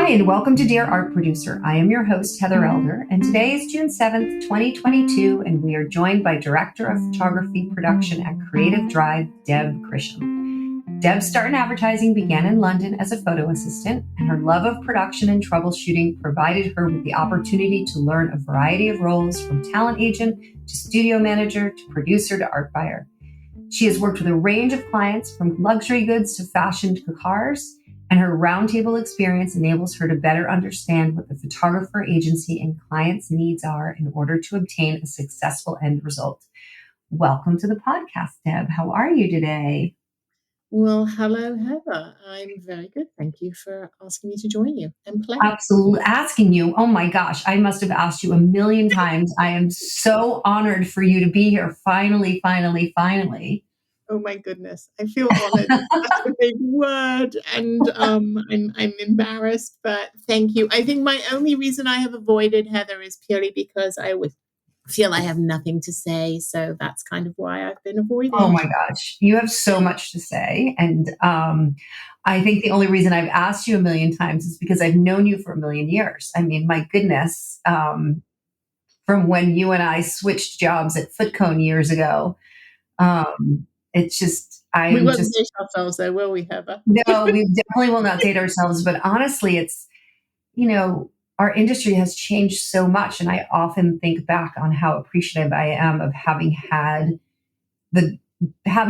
Hi, and welcome to Dear Art Producer. I am your host, Heather Elder, and today is June 7th, 2022, and we are joined by Director of Photography Production at Creative Drive, Deb Grisham. Deb's start in advertising began in London as a photo assistant, and her love of production and troubleshooting provided her with the opportunity to learn a variety of roles from talent agent to studio manager to producer to art buyer. She has worked with a range of clients from luxury goods to fashion to cars, and her roundtable experience enables her to better understand what the photographer agency and client's needs are in order to obtain a successful end result. Welcome to the podcast, Deb. How are you today? Well, hello, Heather. I'm very good. Thank you for asking me to join you and play. Absolutely. Asking you. Oh my gosh, I must have asked you a million times. I am so honored for you to be here. Finally. Oh my goodness. I feel honored. That's a big word. And I'm embarrassed, but thank you. I think my only reason I have avoided Heather is purely because I would feel I have nothing to say. So that's kind of why I've been avoiding. Oh my gosh. You have so much to say. And I think the only reason I've asked you a million times is because I've known you for a million years. I mean, my goodness, from when you and I switched jobs at FootCone years ago. It's just, we won't date ourselves though, will we, Heather? No, we definitely will not date ourselves. But honestly, it's, our industry has changed so much. And I often think back on how appreciative I am of having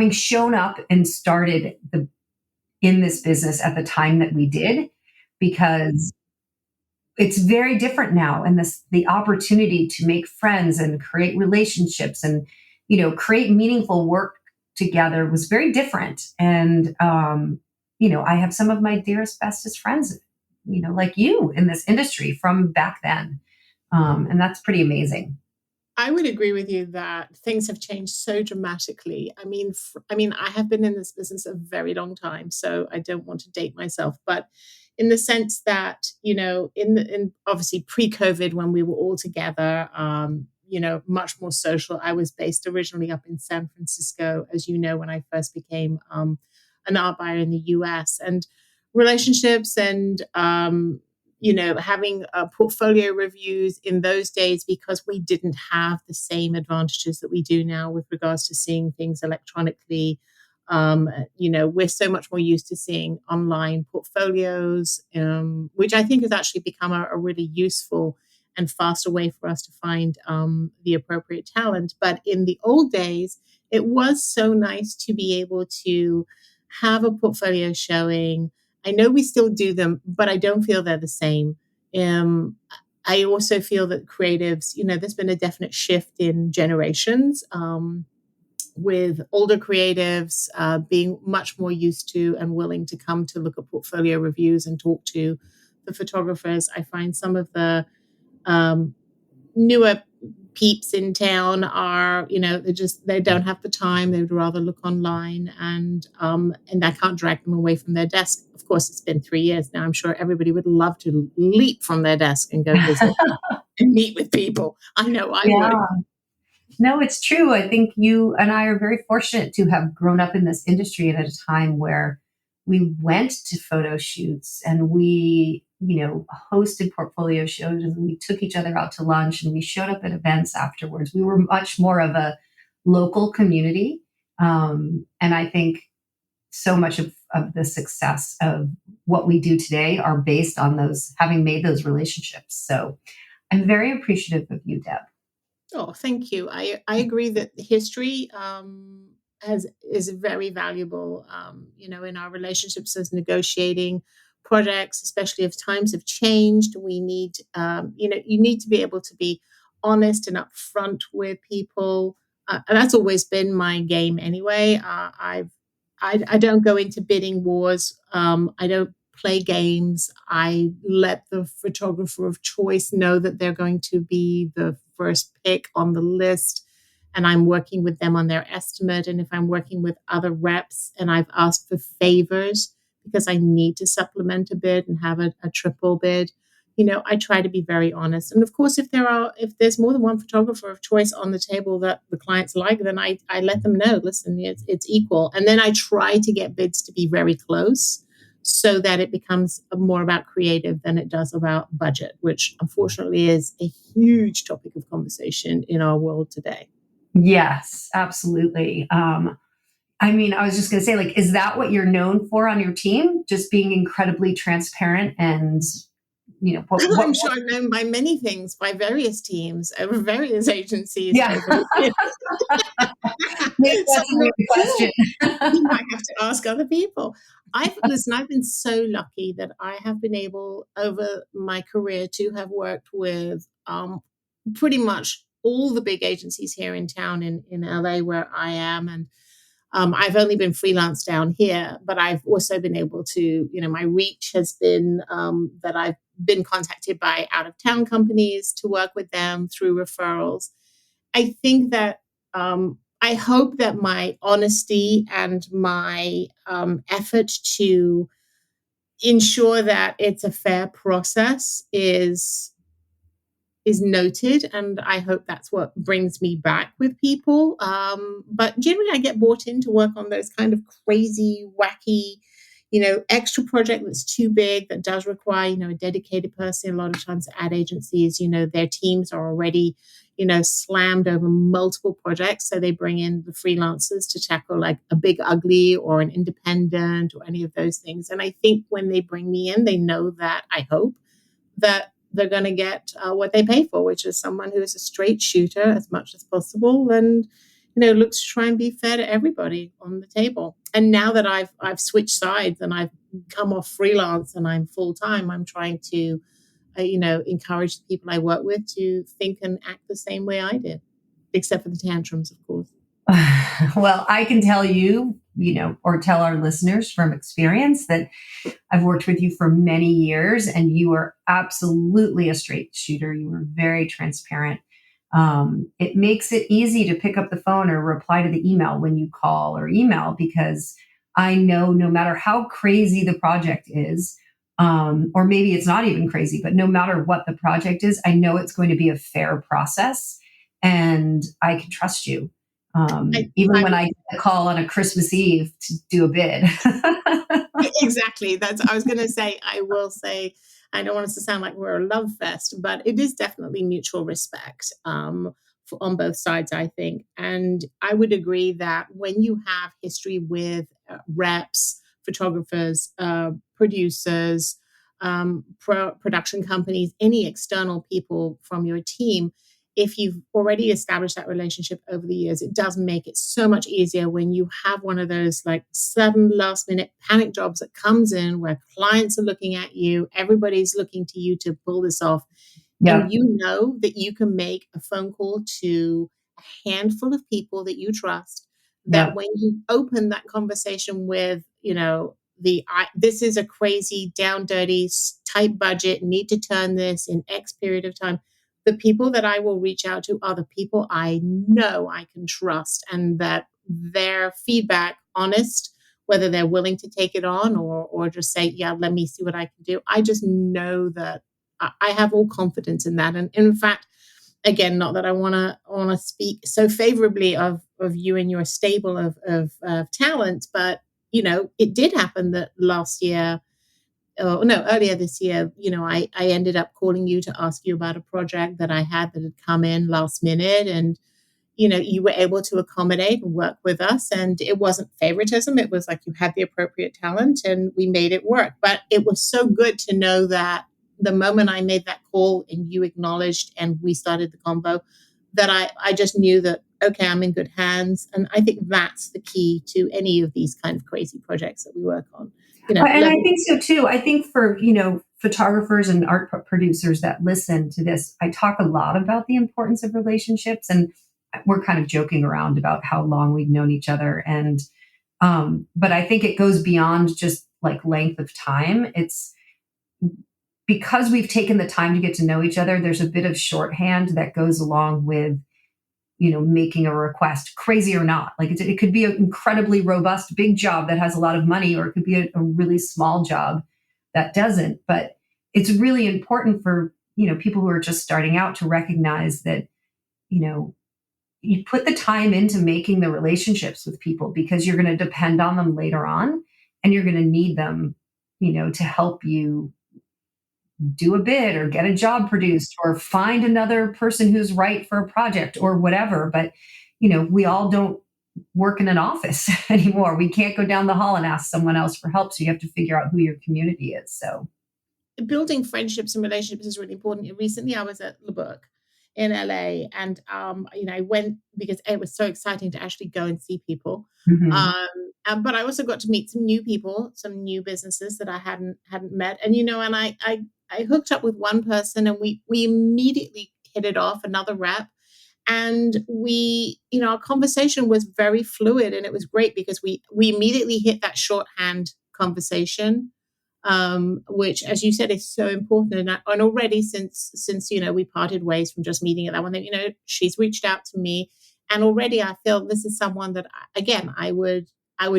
shown up and started in this business at the time that we did, because it's very different now. And the opportunity to make friends and create relationships and, create meaningful work together was very different. And, I have some of my dearest, bestest friends, like you in this industry from back then. And that's pretty amazing. I would agree with you that things have changed so dramatically. I mean, I have been in this business a very long time, so I don't want to date myself, but in the sense that, in obviously pre-COVID, when we were all together, much more social. I was based originally up in San Francisco, as you know, when I first became an art buyer in the US, and relationships and, having portfolio reviews in those days, because we didn't have the same advantages that we do now with regards to seeing things electronically. We're so much more used to seeing online portfolios, which I think has actually become a really useful and faster way for us to find the appropriate talent. But in the old days, it was so nice to be able to have a portfolio showing. I know we still do them, but I don't feel they're the same. I also feel that creatives, there's been a definite shift in generations, with older creatives being much more used to and willing to come to look at portfolio reviews and talk to the photographers. I find some of the newer peeps in town are, they don't have the time. They would rather look online, and I can't drag them away from their desk. Of course, it's been 3 years now. I'm sure everybody would love to leap from their desk and go visit and meet with people. I know I would. No, it's true. I think you and I are very fortunate to have grown up in this industry at a time where we went to photo shoots and we, hosted portfolio shows, and we took each other out to lunch and we showed up at events afterwards. We were much more of a local community. And I think so much of the success of what we do today are based on having made those relationships. So I'm very appreciative of you, Deb. Oh, thank you. I agree that history is very valuable, in our relationships as negotiating projects, especially if times have changed. We need, you need to be able to be honest and upfront with people. And that's always been my game anyway. I don't go into bidding wars. I don't play games. I let the photographer of choice know that they're going to be the first pick on the list, and I'm working with them on their estimate. And if I'm working with other reps and I've asked for favors because I need to supplement a bid and have a triple bid, I try to be very honest. And of course, if there's more than one photographer of choice on the table that the clients like, then I let them know, listen, it's equal. And then I try to get bids to be very close, so that it becomes more about creative than it does about budget, which unfortunately is a huge topic of conversation in our world today. Yes, absolutely. I mean, I was just going to say, like, is that what you're known for on your team? Just being incredibly transparent and, I'm sure I'm known by many things, by various teams over various agencies yeah. over the years. Maybe So that's I'm a weird not question. sure. You might have to ask other people. I've been so lucky that I have been able over my career to have worked with pretty much all the big agencies here in town in LA where I am. And I've only been freelance down here, but I've also been able to, my reach has been that I've been contacted by out of town companies to work with them through referrals. I think that I hope that my honesty and my effort to ensure that it's a fair process is noted, and I hope that's what brings me back with people. But generally, I get brought in to work on those kind of crazy, wacky, extra project that's too big that does require, a dedicated person. A lot of times, ad agencies, their teams are already, slammed over multiple projects, so they bring in the freelancers to tackle like a big ugly or an independent or any of those things. And I think when they bring me in, they know that I hope that they're going to get what they pay for, which is someone who is a straight shooter as much as possible and looks to try and be fair to everybody on the table. And now that I've switched sides and I've come off freelance and I'm full time, I'm trying to encourage the people I work with to think and act the same way I did, except for the tantrums, of course. Well, I can tell you, or tell our listeners from experience that I've worked with you for many years and you are absolutely a straight shooter. You were very transparent. It makes it easy to pick up the phone or reply to the email when you call or email, because I know no matter how crazy the project is, or maybe it's not even crazy, but no matter what the project is, I know it's going to be a fair process and I can trust you. Even when I get a call on a Christmas Eve to do a bid. Exactly. I was going to say, I will say, I don't want us to sound like we're a love fest, but it is definitely mutual respect on both sides, I think. And I would agree that when you have history with reps, photographers, producers, production companies, any external people from your team, if you've already established that relationship over the years, it does make it so much easier when you have one of those like sudden last minute panic jobs that comes in where clients are looking at you, everybody's looking to you to pull this off. Yeah. And you know that you can make a phone call to a handful of people that you trust, that when you open that conversation with, this is a crazy, down dirty, tight budget, need to turn this in X period of time. The people that I will reach out to are the people I know I can trust, and that their feedback, honest, whether they're willing to take it on or just say, yeah, let me see what I can do. I just know that I have all confidence in that. And in fact, again, not that I want to speak so favorably of you and your stable of talent, but it did happen that earlier this year, I ended up calling you to ask you about a project that I had that had come in last minute, and you were able to accommodate and work with us, and it wasn't favoritism. It was like you had the appropriate talent and we made it work. But it was so good to know that the moment I made that call and you acknowledged and we started the convo, that I just knew that, okay, I'm in good hands. And I think that's the key to any of these kind of crazy projects that we work on. And I think so too. I think for, photographers and art producers that listen to this, I talk a lot about the importance of relationships, and we're kind of joking around about how long we've known each other. And, but I think it goes beyond just like length of time. It's because we've taken the time to get to know each other. There's a bit of shorthand that goes along with, making a request, crazy or not. Like it could be an incredibly robust, big job that has a lot of money, or it could be a really small job that doesn't. But it's really important for, people who are just starting out to recognize that, you put the time into making the relationships with people because you're going to depend on them later on and you're going to need them, to help you do a bid or get a job produced or find another person who's right for a project or whatever. But, we all don't work in an office anymore. We can't go down the hall and ask someone else for help. So you have to figure out who your community is. So, Building friendships and relationships is really important. Recently, I was at the book in LA, and I went because it was so exciting to actually go and see people. mhm. But I also got to meet some new people, some new businesses that I hadn't met, and I hooked up with one person, and we immediately hit it off. Another rep, and our conversation was very fluid, and it was great because we immediately hit that shorthand conversation, which, as you said, is so important. And already since we parted ways from just meeting at that one, she's reached out to me, and already I feel this is someone that again I would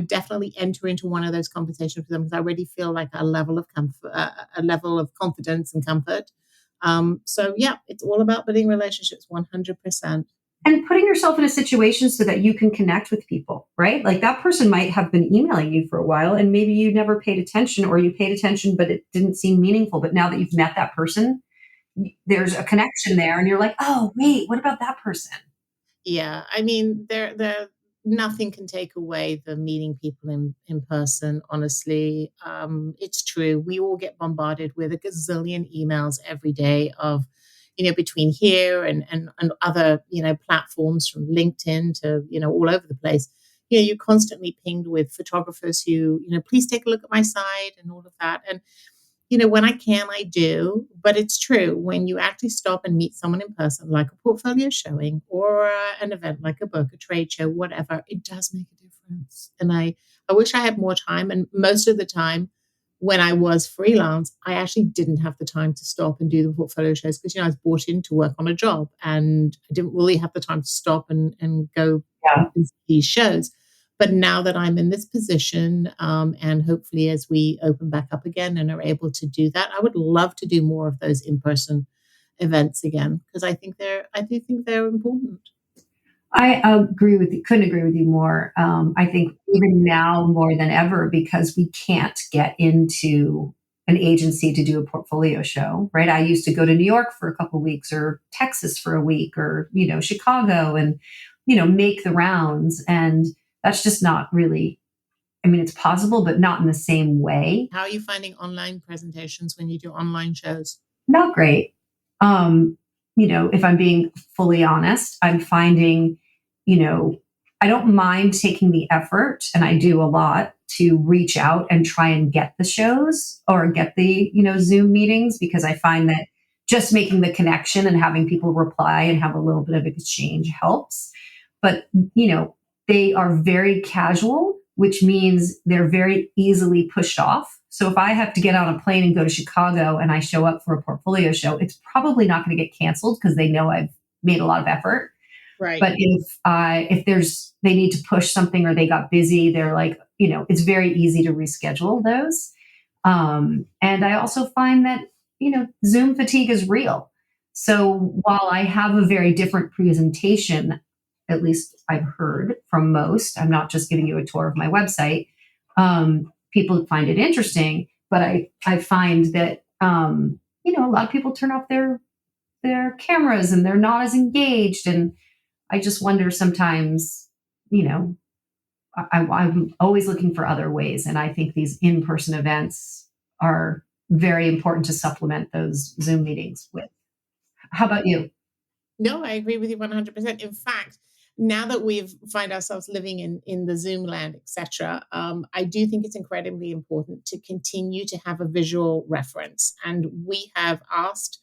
definitely enter into one of those conversations with them, because I already feel like a level of comfort, a level of confidence and comfort. So yeah, it's all about building relationships, 100%. And putting yourself in a situation so that you can connect with people, right? Like that person might have been emailing you for a while and maybe you never paid attention, or you paid attention, but it didn't seem meaningful. But now that you've met that person, there's a connection there and you're like, oh, wait, what about that person? Yeah, I mean, there nothing can take away the meeting people in person. Honestly, it's true. We all get bombarded with a gazillion emails every day of, between here and other platforms, from LinkedIn to all over the place. You're constantly pinged with photographers who please take a look at my site and all of that. And when I can, I do. But it's true, when you actually stop and meet someone in person, like a portfolio showing or an event like a book, a trade show, whatever, it does make a difference. And I wish I had more time. And most of the time, when I was freelance, I actually didn't have the time to stop and do the portfolio shows, because I was brought in to work on a job, and I didn't really have the time to stop and go Yeah. and see these shows. But now that I'm in this position, and hopefully as we open back up again and are able to do that, I would love to do more of those in-person events again, because I do think they're important. I agree with you, couldn't agree with you more. I think even now more than ever, because we can't get into an agency to do a portfolio show, right? I used to go to New York for a couple of weeks, or Texas for a week, or, Chicago, and, make the rounds. And that's just not really, I mean, it's possible, but not in the same way. How are you finding online presentations when you do online shows? Not great. Um, if I'm being fully honest, I'm finding, you know, I don't mind taking the effort, and I do a lot to reach out and try and get the shows or get the, Zoom meetings, because I find that just making the connection and having people reply and have a little bit of exchange helps. But, they are very casual, which means they're very easily pushed off. So if I have to get on a plane and go to Chicago and I show up for a portfolio show, it's probably not going to get canceled because they know I've made a lot of effort. Right. But if they need to push something or they got busy, they're like, it's very easy to reschedule those. And I also find that, Zoom fatigue is real. So while I have a very different presentation, at least I've heard from most, I'm not just giving you a tour of my website. People find it interesting, but I find that, a lot of people turn off their cameras and they're not as engaged. And I just wonder sometimes, I'm always looking for other ways. And I think these in-person events are very important to supplement those Zoom meetings with. How about you? No, I agree with you 100%. In fact, now that we've find ourselves living in the Zoom land, etc., I do think it's incredibly important to continue to have a visual reference. And we have asked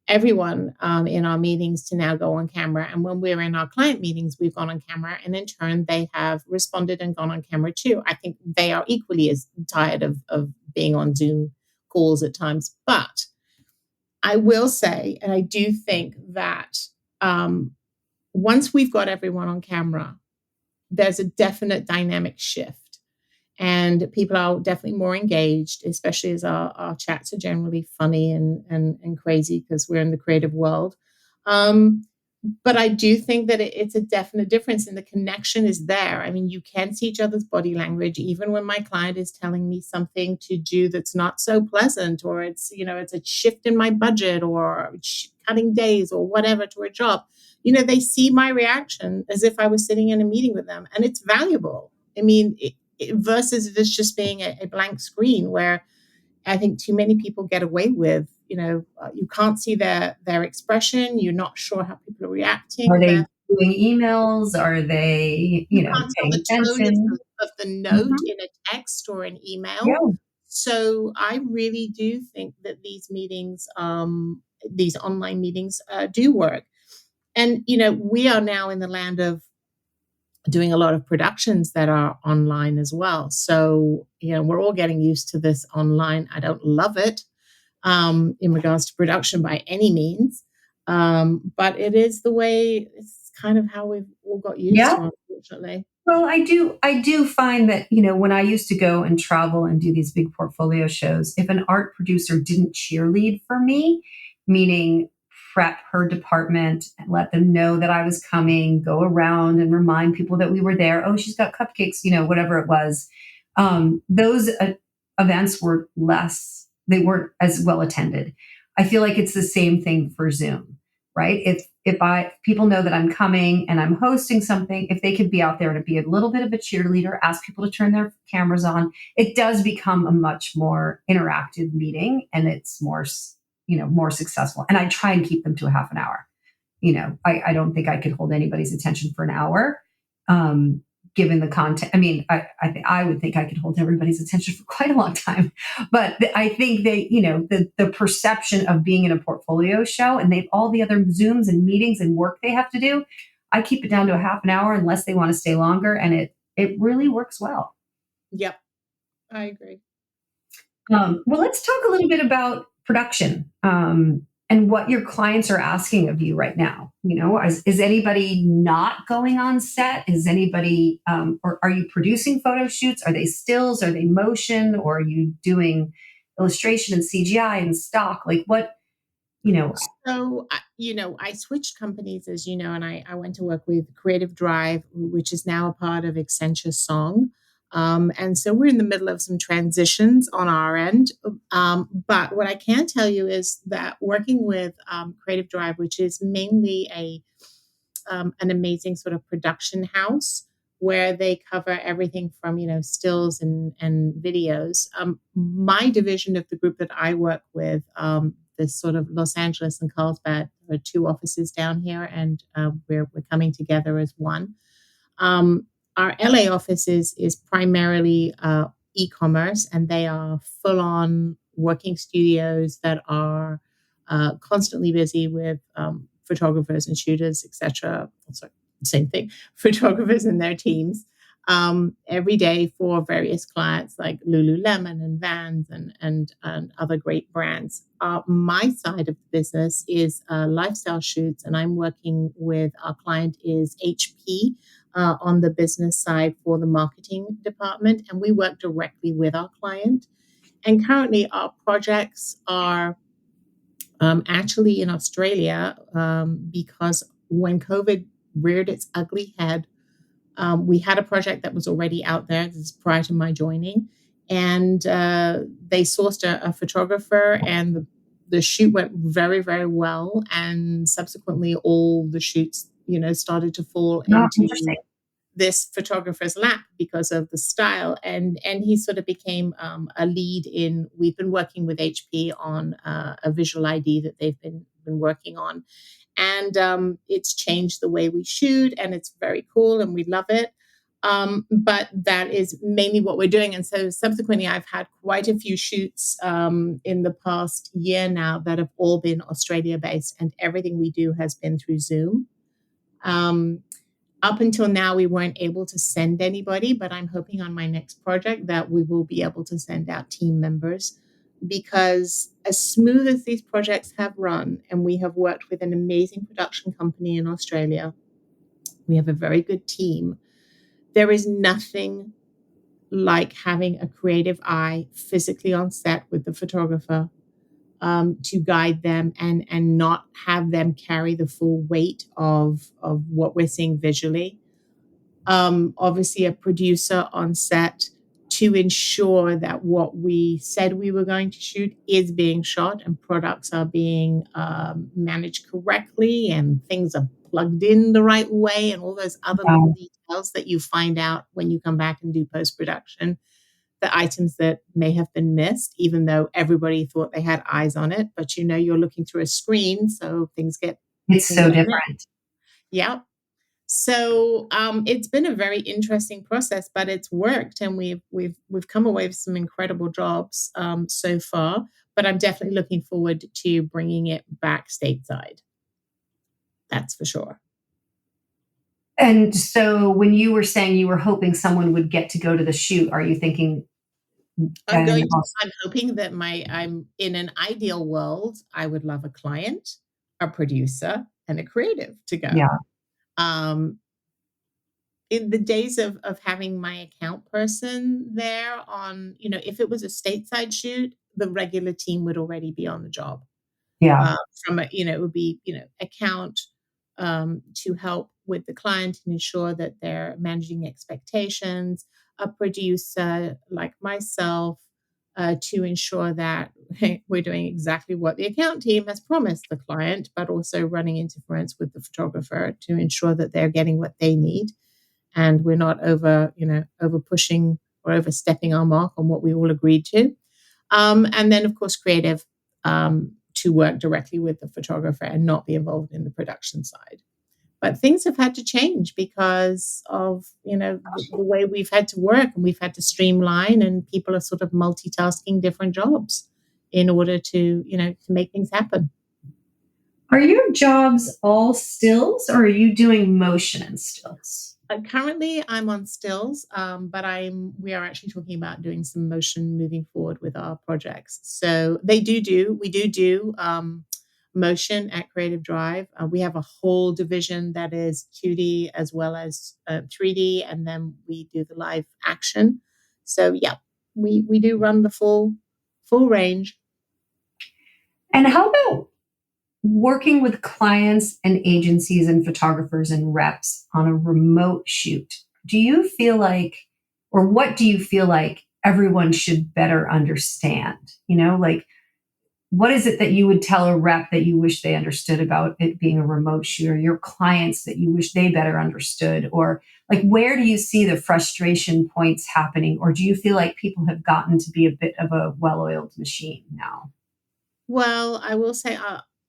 everyone in our meetings to now go on camera. And when we're in our client meetings, we've gone on camera, and in turn, they have responded and gone on camera too. I think they are equally as tired of being on Zoom calls at times. But I will say, and I do think that um, once we've got everyone on camera, there's a definite dynamic shift. And people are definitely more engaged, especially as our chats are generally funny and crazy because we're in the creative world. But I do think that it's a definite difference, and the connection is there. I mean, you can see each other's body language, even when my client is telling me something to do that's not so pleasant, or it's a shift in my budget, or cutting days, or whatever to a job. They see my reaction as if I was sitting in a meeting with them, and it's valuable. I mean, versus this just being a blank screen where I think too many people get away with, you can't see their expression. You're not sure how people are Are reacting. they doing emails? Are they, You can't tell paying the tone of attention? the note Mhm. in a text or an email. Yeah. So I really do think that these online meetings, do work. And we are now in the land of doing a lot of productions that are online as well. So we're all getting used to this online. I don't love it, in regards to production by any means. But it's kind of how we've all got used Yeah. to, unfortunately. Well, I do find that, when I used to go and travel and do these big portfolio shows, if an art producer didn't cheerlead for me, meaning prep her department and let them know that I was coming, go around and remind people that we were there. Oh, she's got cupcakes, whatever it was. Those events were they weren't as well attended. I feel like it's the same thing for Zoom, right? If people know that I'm coming and I'm hosting something, if they could be out there to be a little bit of a cheerleader, ask people to turn their cameras on, it does become a much more interactive meeting, and it's more successful. And I try and keep them to a half an hour. I don't think I could hold anybody's attention for an hour. Given the content, I mean, I would think I could hold everybody's attention for quite a long time. But I think that, the perception of being in a portfolio show, and they've all the other Zooms and meetings and work they have to do, I keep it down to a half an hour unless they want to stay longer. And it really works well. Yep, I agree. Well, let's talk a little bit about production, and what your clients are asking of you right now. Is anybody not going on set? Is anybody, or are you producing photo shoots? Are they stills? Are they motion? Or are you doing illustration and CGI and stock? Like what, you know, So, I switched companies, as you know, and I went to work with Creative Drive, which is now a part of Accenture Song. And so we're in the middle of some transitions on our end. But what I can tell you is that working with Creative Drive, which is mainly an amazing sort of production house where they cover everything from stills and videos. My division of the group that I work with, this sort of Los Angeles and Carlsbad, there are two offices down here, and we're coming together as one. Our LA office is primarily e-commerce, and they are full-on working studios that are constantly busy with photographers and shooters, etc. Sorry, same thing, photographers and their teams. Every day for various clients like Lululemon and Vans and other great brands. My side of the business is lifestyle shoots, and I'm working with our client is HP, on the business side for the marketing department, and we work directly with our client. And currently, our projects are actually in Australia, because when COVID reared its ugly head, we had a project that was already out there. This is prior to my joining. And they sourced a photographer, and the shoot went very, very well. And subsequently, all the shoots, started to fall not into interesting. this photographer's lap because of the style, and he sort of became a lead in. We've been working with HP on a visual ID that they've been working on, and it's changed the way we shoot, and it's very cool, and we love it. But that is mainly what we're doing, and so subsequently, I've had quite a few shoots in the past year now that have all been Australia based, and everything we do has been through Zoom. Um, Up until now, we weren't able to send anybody, but I'm hoping on my next project that we will be able to send out team members, because as smooth as these projects have run, and we have worked with an amazing production company in Australia, we have a very good team. There is nothing like having a creative eye physically on set with the photographer, to guide them and not have them carry the full weight of what we're seeing visually. Obviously, a producer on set to ensure that what we said we were going to shoot is being shot and products are being managed correctly and things are plugged in the right way and all those other little details that you find out when you come back and do post-production, the items that may have been missed, even though everybody thought they had eyes on it. But you're looking through a screen, so It's so different. Yeah. So it's been a very interesting process, but it's worked, and we've come away with some incredible jobs so far. But I'm definitely looking forward to bringing it back stateside. That's for sure. And so when you were saying you were hoping someone would get to go to the shoot, are you thinking? I'm hoping that I'm in an ideal world, I would love a client, a producer, and a creative to go. Yeah. In the days of having my account person there on, if it was a stateside shoot, the regular team would already be on the job. Yeah. It would be, account to help with the client and ensure that they're managing expectations, a producer like myself to ensure that we're doing exactly what the account team has promised the client, but also running interference with the photographer to ensure that they're getting what they need. And we're not over pushing or overstepping our mark on what we all agreed to. And then, of course, creative to work directly with the photographer and not be involved in the production side. But things have had to change because of, the way we've had to work, and we've had to streamline, and people are sort of multitasking different jobs in order to make things happen. Are your jobs all stills, or are you doing motion and stills? Currently, I'm on stills, but we are actually talking about doing some motion moving forward with our projects. So we do motion at Creative Drive. We have a whole division that is 2D as well as 3D, and then we do the live action. So yeah, we do run the full range. And how about working with clients and agencies and photographers and reps on a remote shoot? Do you feel like, or what do you feel like everyone should better understand? What is it that you would tell a rep that you wish they understood about it being a remote shoot, or your clients that you wish they better understood? Or where do you see the frustration points happening? Or do you feel like people have gotten to be a bit of a well-oiled machine now? Well, I will say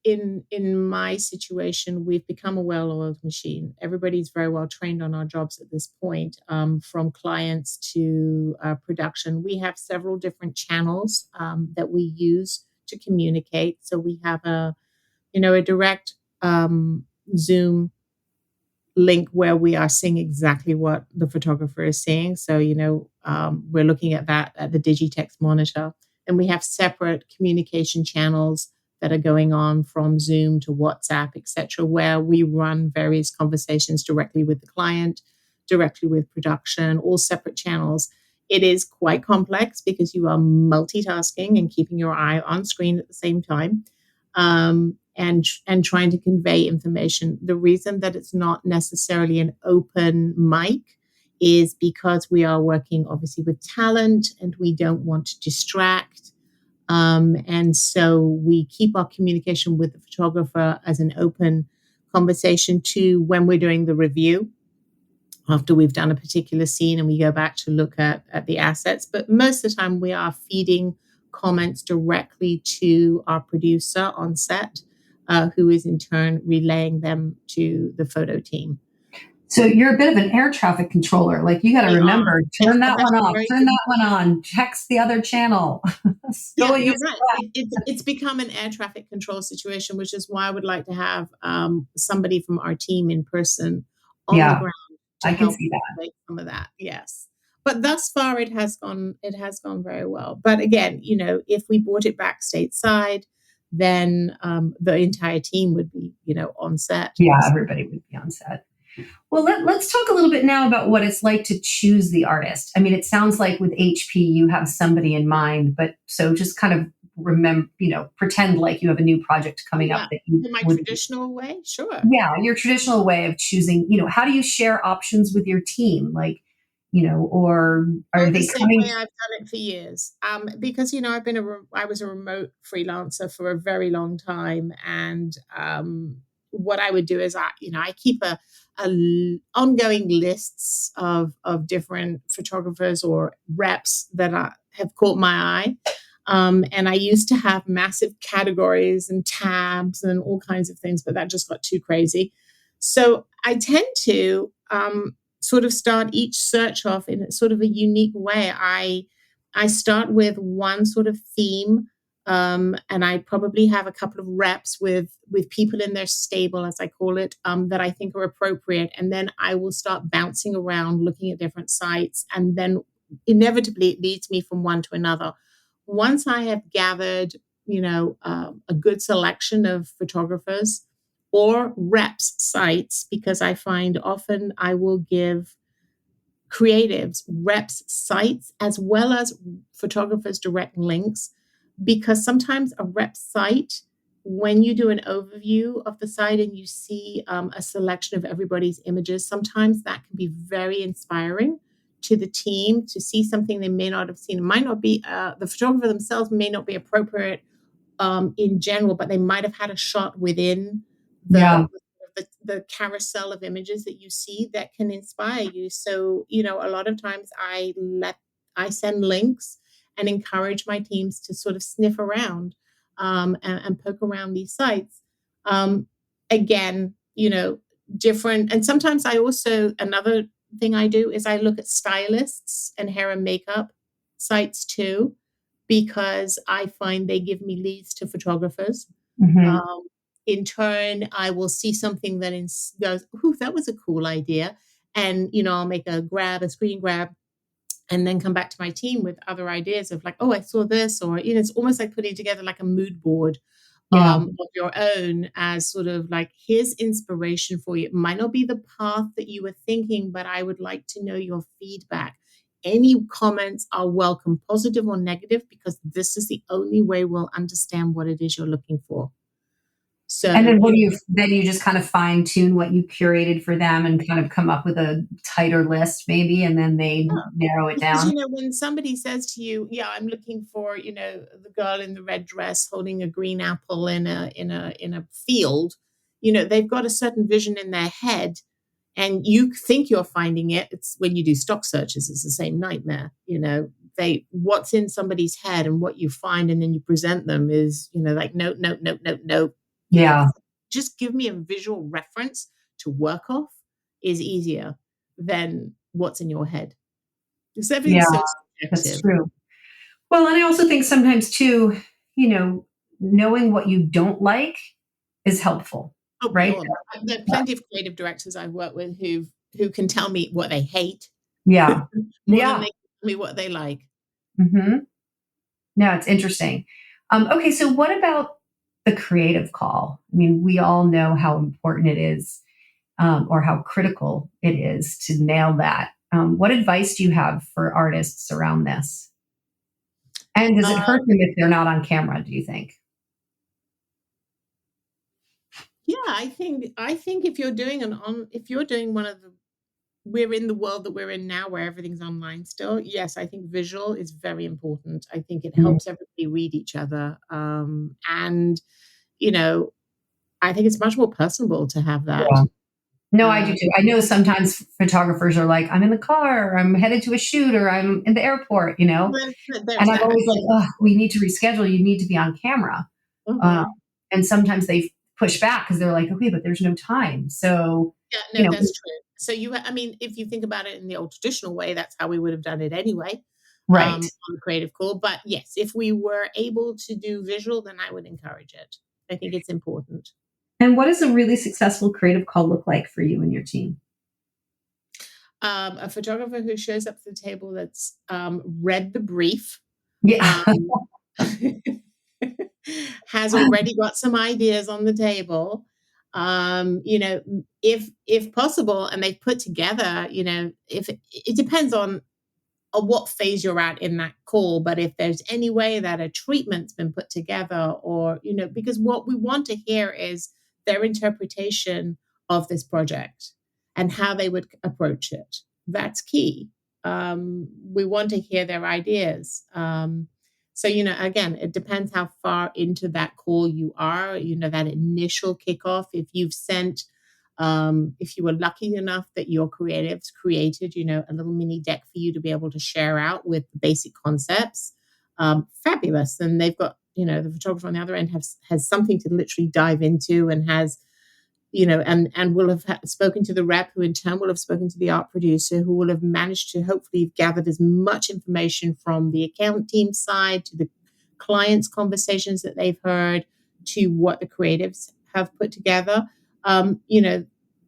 in my situation, we've become a well-oiled machine. Everybody's very well trained on our jobs at this point, from clients to production. We have several different channels that we use to communicate. So we have a direct Zoom link where we are seeing exactly what the photographer is seeing. So, we're looking at that at the Digitext monitor. And we have separate communication channels that are going on from Zoom to WhatsApp, etc., where we run various conversations directly with the client, directly with production, all separate channels. It is quite complex because you are multitasking and keeping your eye on screen at the same time, and trying to convey information. The reason that it's not necessarily an open mic is because we are working obviously with talent and we don't want to distract. And so we keep our communication with the photographer as an open conversation to when we're doing the review, after we've done a particular scene and we go back to look at the assets. But most of the time we are feeding comments directly to our producer on set, who is in turn relaying them to the photo team. So you're a bit of an air traffic controller. You got to remember, turn that one off, turn that one on, text the other channel. Yeah, you're right. It's become an air traffic control situation, which is why I would like to have somebody from our team in person on the ground to help make some of that. Yes. But thus far it has gone very well. But again, if we brought it back stateside, then the entire team would be, on set. Yeah, everybody would be on set. Well, let's talk a little bit now about what it's like to choose the artist. I mean, it sounds like with HP, you have somebody in mind, but so just kind of pretend like you have a new project coming up Yeah, that you in my would. traditional way, sure. Yeah, your traditional way of choosing, how do you share options with your team? Like, or are Oh, the they same coming? way I've done it for years. Because I was a remote freelancer for a very long time, and what I would do is I keep ongoing lists of different photographers or reps that have caught my eye. And I used to have massive categories and tabs and all kinds of things, but that just got too crazy. So I tend to sort of start each search off in sort of a unique way. I start with one sort of theme, and I probably have a couple of reps with people in their stable, as I call it, that I think are appropriate, and then I will start bouncing around, looking at different sites, and then inevitably it leads me from one to another. Once I have gathered, a good selection of photographers or reps sites, because I find often I will give creatives reps sites as well as photographers direct links, because sometimes a rep site, when you do an overview of the site and you see a selection of everybody's images, sometimes that can be very inspiring to the team to see something they may not have seen. It might not be the photographer themselves may not be appropriate in general, but they might have had a shot within Yeah. the carousel of images that you see that can inspire you. So, a lot of times I send links and encourage my teams to sort of sniff around and poke around these sites. Um, Again, different. And sometimes another thing I do is I look at stylists and hair and makeup sites too, because I find they give me leads to photographers. Hmm. Um, in turn, I will see something that goes, "Ooh, that was a cool idea," and I'll make a screen grab, and then come back to my team with other ideas of like, "Oh, I saw this," or it's almost like putting together like a mood board Yeah. of your own, as sort of like, here's inspiration for you. It might not be the path that you were thinking, but I would like to know your feedback. Any comments are welcome, positive or negative, because this is the only way we'll understand what it is you're looking for. And So, then then you just kind of fine tune what you curated for them and kind of come up with a tighter list maybe, and then they yeah. narrow it Because down. when somebody says to you, "Yeah, I'm looking for the girl in the red dress holding a green apple in a field," they've got a certain vision in their head, and you think you're finding it. It's when you do stock searches, it's the same nightmare. What's in somebody's head and what you find, and then you present them is like, no, no, no, no, no. Yeah. Just give me a visual reference to work off is easier than what's in your head. Because Yeah, everything's so that's subjective. true. Well, and I also think sometimes too, you know, knowing what you don't like is helpful, Oh, right? beyond. There are plenty of creative directors I've worked with who can tell me what they hate Yeah. more than Yeah. they tell me what they like. Hmm. No, it's interesting. Okay, so what about the creative call? I mean, we all know how important it is, or how critical it is to nail that. What advice do you have for artists around this? And does it hurt Um, them if they're not on camera, do you think? yeah, I think if you're doing one of the we're in the world that we're in now where everything's online still. Yes, I think visual is very important. I think it Mm, helps everybody read each other. And you know, I think it's much more personable to have that. yeah. No, I do Uh, too. I know sometimes photographers are like, I'm in the car, or I'm headed to a shoot, or I'm in the airport, there's and I'm that. always like, oh, we need to reschedule. You need to be on camera. Uh, Mhm. and sometimes they push back because they're like, okay, but there's no time. So, Yeah, you no, know, that's true. So I mean, if you think about it in the old traditional way, that's how we would have done it anyway, right. on the creative call. But yes, if we were able to do visual, then I would encourage it. I think it's important. And what does a really successful creative call look like for you and your team? A photographer who shows up to the table that's read the brief, Yeah. um, has already got some ideas on the table. If possible, and they've put together, if it depends on what phase you're at in that call, but if there's any way that a treatment's been put together, or, because what we want to hear is their interpretation of this project and how they would approach it. That's key. We want to hear their ideas. So, again, it depends how far into that call you are, that initial kickoff. If you were lucky enough that your creatives created, a little mini deck for you to be able to share out with the basic concepts, fabulous. And they've got, the photographer on the other end has something to literally dive into, and has, and will have spoken to the rep, who in turn will have spoken to the art producer, who will have managed to hopefully have gathered as much information from the account team side to the clients' conversations that they've heard to what the creatives have put together.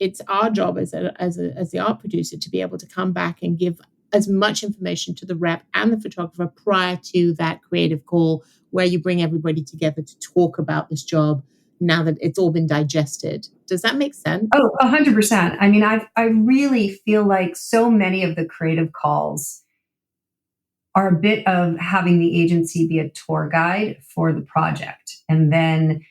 It's our job as the art producer to be able to come back and give as much information to the rep and the photographer prior to that creative call, where you bring everybody together to talk about this job now that it's all been digested. Does that make sense? Oh, 100%. I mean, I really feel like so many of the creative calls are a bit of having the agency be a tour guide for the project. And then,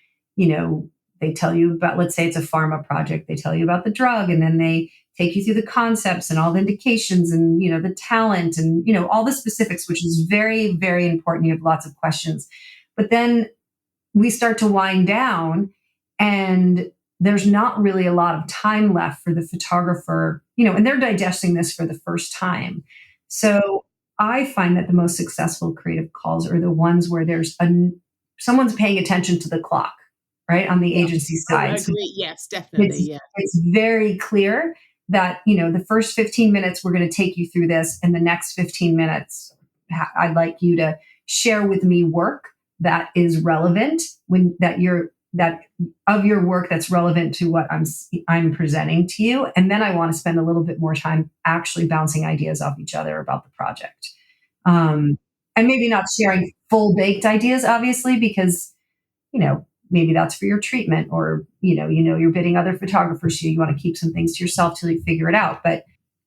they tell you about, let's say it's a pharma project, they tell you about the drug, and then they take you through the concepts and all the indications and, the talent and, all the specifics, which is very, very important. You have lots of questions. But then we start to wind down, and there's not really a lot of time left for the photographer, and they're digesting this for the first time. So I find that the most successful creative calls are the ones where someone's paying attention to the clock, right, on the agency side. I agree. Yes, definitely. It's very clear that, the first 15 minutes, we're going to take you through this. And the next 15 minutes, I'd like you to share with me work that is relevant of your work that's relevant to what I'm presenting to you. And then I want to spend a little bit more time actually bouncing ideas off each other about the project. And maybe not sharing full baked ideas, obviously, because, maybe that's for your treatment, or, you're bidding other photographers, so you want to keep some things to yourself till you figure it out. But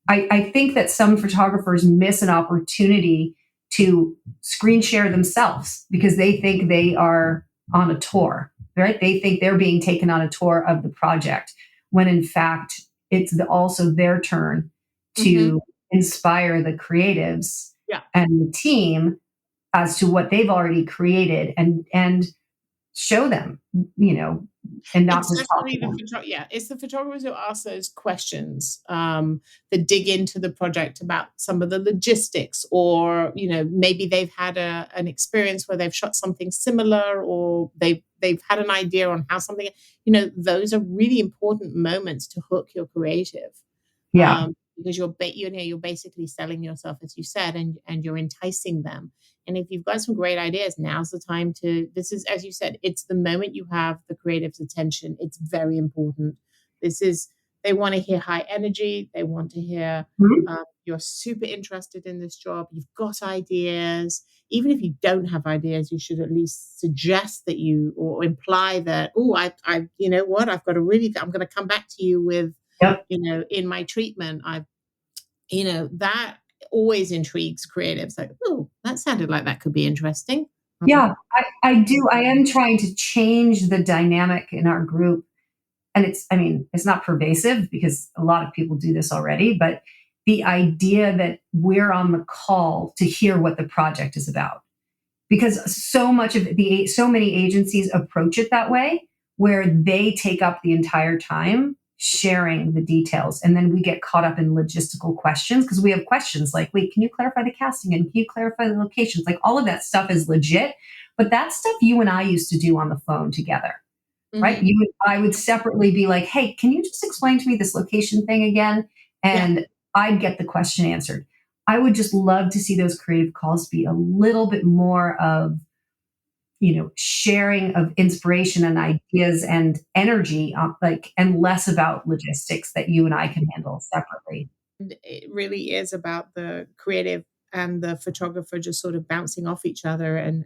I think that some photographers miss an opportunity to screen share themselves because they think they are on a tour, right? They think they're being taken on a tour of the project, when in fact, it's also their turn to inspire the creatives and the team as to what they've already created, and show them, and not just talk to them. It's the photographers who ask those questions, that dig into the project about some of the logistics, or maybe they've had an experience where they've shot something similar, or they've had an idea on how something. Those are really important moments to hook your creative. Because you're basically selling yourself, as you said, and you're enticing them. And if you've got some great ideas, now's the time this is, as you said, it's the moment you have the creative's attention. It's very important. They want to hear high energy. They want to hear you're super interested in this job. You've got ideas. Even if you don't have ideas, you should at least suggest that or imply that, I you know what, I'm going to come back to you with, in my treatment, that always intrigues creatives. Like, that sounded like that could be interesting. Yeah, I do. I am trying to change the dynamic in our group. And it's not pervasive because a lot of people do this already, but the idea that we're on the call to hear what the project is about. Because so many agencies approach it that way, where they take up the entire time sharing the details. And then we get caught up in logistical questions, because we have questions like, wait, can you clarify the casting? And can you clarify the locations? Like, all of that stuff is legit, but that's stuff you and I used to do on the phone together, right? I would separately be like, hey, can you just explain to me this location thing again? And I'd get the question answered. I would just love to see those creative calls be a little bit more of, sharing of inspiration and ideas and energy, and less about logistics that you and I can handle separately. It really is about the creative and the photographer just sort of bouncing off each other, and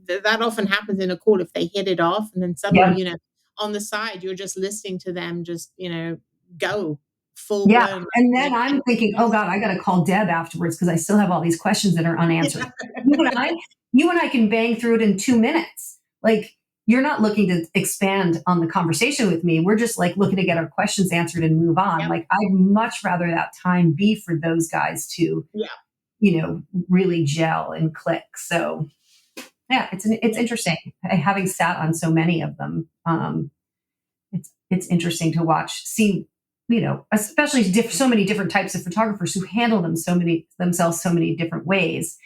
that often happens in a call if they hit it off, and then suddenly, on the side, you're just listening to them just, go full Yeah. blown. And then I'm thinking, oh God, I got to call Deb afterwards because I still have all these questions that are unanswered. You and I, you and I can bang through it in 2 minutes. Like, you're not looking to expand on the conversation with me. We're just like looking to get our questions answered and move on. Yep. Like, I'd much rather that time be for those guys to, Yeah. really gel and click. So yeah, it's interesting having sat on so many of them. It's interesting to watch, see, especially so many different types of photographers who handle themselves so many different ways.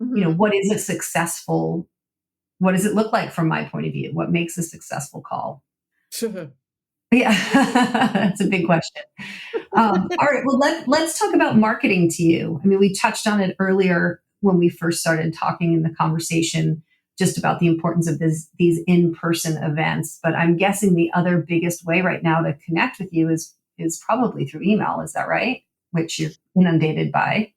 Mhm. What is a successful? What does it look like from my point of view? What makes a successful call? Yeah, that's a big question. All right, well let's talk about marketing to you. I mean, we touched on it earlier when we first started talking in the conversation, just about the importance of these in-person events. But I'm guessing the other biggest way right now to connect with you is probably through email. Is that right? Which you're inundated by.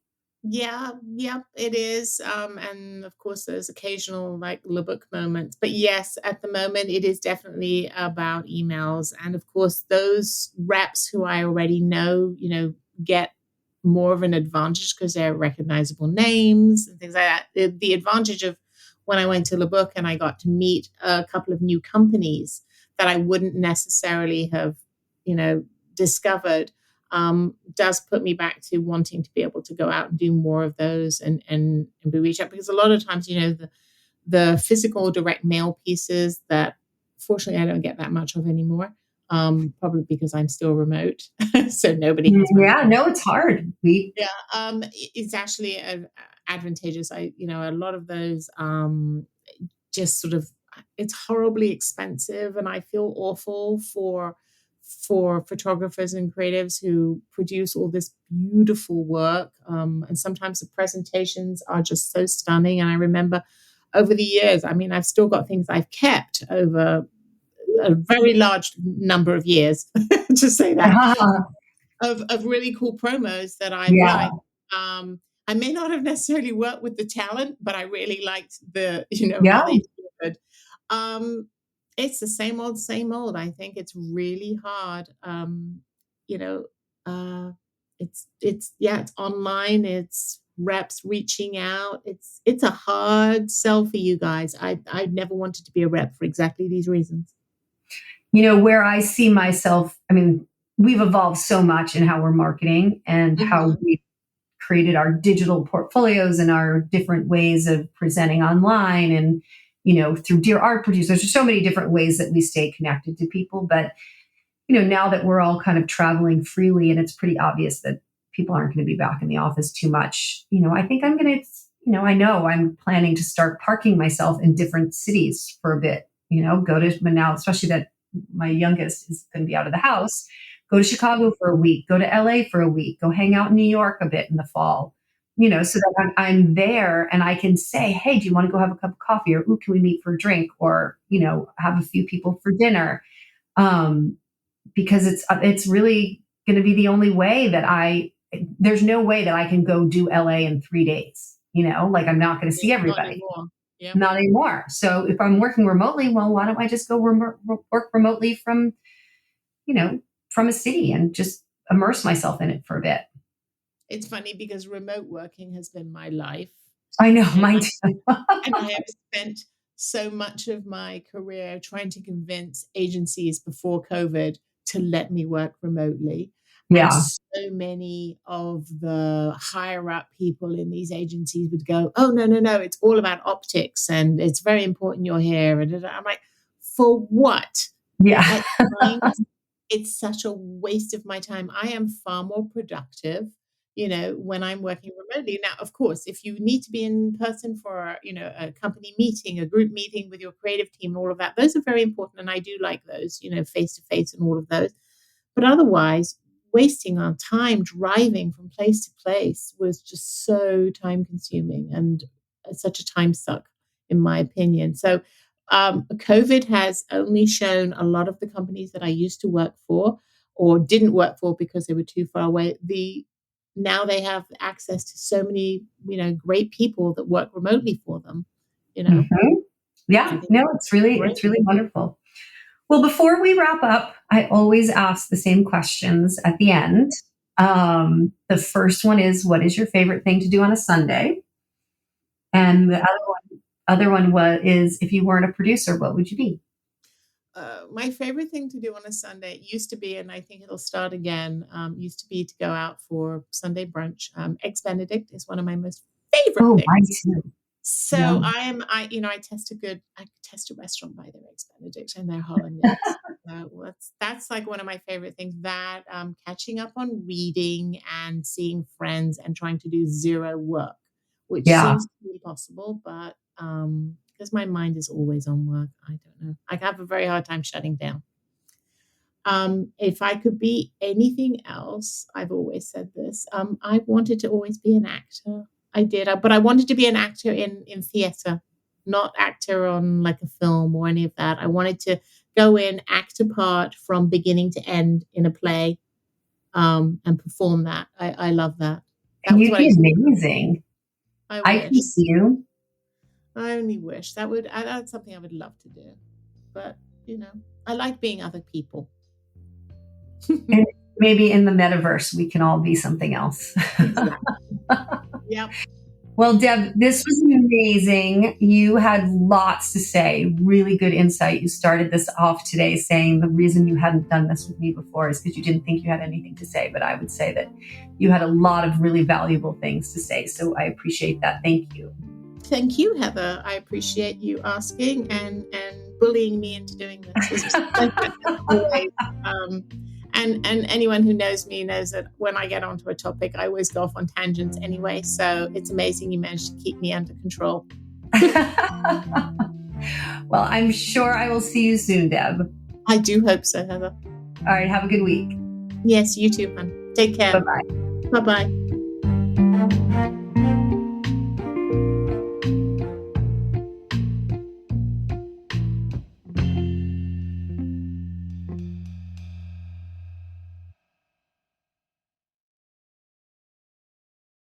Yeah, yep, it is. And of course, there's occasional like Lubbock moments. But yes, at the moment, it is definitely about emails. And of course, those reps who I already know, get more of an advantage because they're recognizable names and things like that. The advantage of when I went to Lubbock and I got to meet a couple of new companies that I wouldn't necessarily have, discovered does put me back to wanting to be able to go out and do more of those and be reached out, because a lot of times, the physical direct mail pieces that fortunately I don't get that much of anymore. Probably because I'm still remote, so nobody has my Yeah, no, it's hard. yeah. It's actually advantageous. A lot of those just sort of, it's horribly expensive, and I feel awful for photographers and creatives who produce all this beautiful work. And sometimes the presentations are just so stunning. And I remember over the years, I mean, I've still got things I've kept over a very large number of years, to say that, of really cool promos that I've Yeah, liked. I may not have necessarily worked with the talent, but I really liked yeah. how they delivered. Um, it's the same old, same old. I think it's really hard. You know, uh, it's online. It's reps reaching out. It's a hard sell for you guys. I never wanted to be a rep for exactly these reasons. Where I see myself, I mean, we've evolved so much in how we're marketing and how Mhm. we created our digital portfolios and our different ways of presenting online and through Dear Art Producers. There's so many different ways that we stay connected to people. But now that we're all kind of traveling freely and it's pretty obvious that people aren't going to be back in the office too much, I think I'm going to, I know I'm planning to start parking myself in different cities for a bit, go to now, especially that my youngest is going to be out of the house, go to Chicago for a week, go to LA for a week, go hang out in New York a bit in the fall, so that I'm there and I can say, hey, do you want to go have a cup of coffee? Or, ooh, can we meet for a drink? Or, have a few people for dinner. Because it's really going to be the only way that there's no way that I can go do LA in 3 days, like I'm not going to see Not everybody. anymore. Yep. Not anymore. So if I'm working remotely, well, why don't I just go work remotely from, from a city and just immerse myself in it for a bit? It's funny because remote working has been my life. I know, And mine I, too. and I have spent so much of my career trying to convince agencies before COVID to let me work remotely. And Yeah. so many of the higher up people in these agencies would go, oh, no, no, no, it's all about optics and it's very important you're here. And I'm like, for what? Yeah. At times, it's such a waste of my time. I am far more productive, when I'm working remotely. Now, of course, if you need to be in person for, a company meeting, a group meeting with your creative team, and all of that, those are very important. And I do like those, face to face and all of those. But otherwise, wasting our time driving from place to place was just so time consuming and such a time suck, in my opinion. So, COVID has only shown a lot of the companies that I used to work for or didn't work for because they were too far away. Now they have access to so many, great people that work remotely for them. You know, Mhm. I Yeah. think No, it's great. really wonderful. Well, before we wrap up, I always ask the same questions at the end. The first one is, what is your favorite thing to do on a Sunday? And the other one is, if you weren't a producer, what would you be? My favorite thing to do on a Sunday used to be, and I think it'll start again, used to be to go out for Sunday brunch. Eggs Benedict is one of my most favorite Oh, mine things. too. So Yeah. I test a restaurant by their Eggs Benedict and their hollandaise. That's like one of my favorite things. That catching up on reading and seeing friends and trying to do zero work, which Yeah. seems to be possible, but because my mind is always on work, I don't know. I have a very hard time shutting down. If I could be anything else, I've always said this. I wanted to always be an actor. I did, but I wanted to be an actor in theater, not actor on like a film or any of that. I wanted to go in, act a part from beginning to end in a play, and perform that. I love that. That And was you'd what I be used to do. amazing. I I can wish. see you. I only wish that's something I would love to do. But, I like being other people. And maybe in the metaverse, we can all be something else. Exactly. Yep. Well, Deb, this was amazing. You had lots to say, really good insight. You started this off today saying the reason you hadn't done this with me before is because you didn't think you had anything to say. But I would say that you had a lot of really valuable things to say. So I appreciate that. Thank you. Thank you, Heather. I appreciate you asking and bullying me into doing this. And anyone who knows me knows that when I get onto a topic, I always go off on tangents anyway. So it's amazing you managed to keep me under control. Well, I'm sure I will see you soon, Deb. I do hope so, Heather. All right. Have a good week. Yes, you too, hon. Take care. Bye-bye. Bye-bye.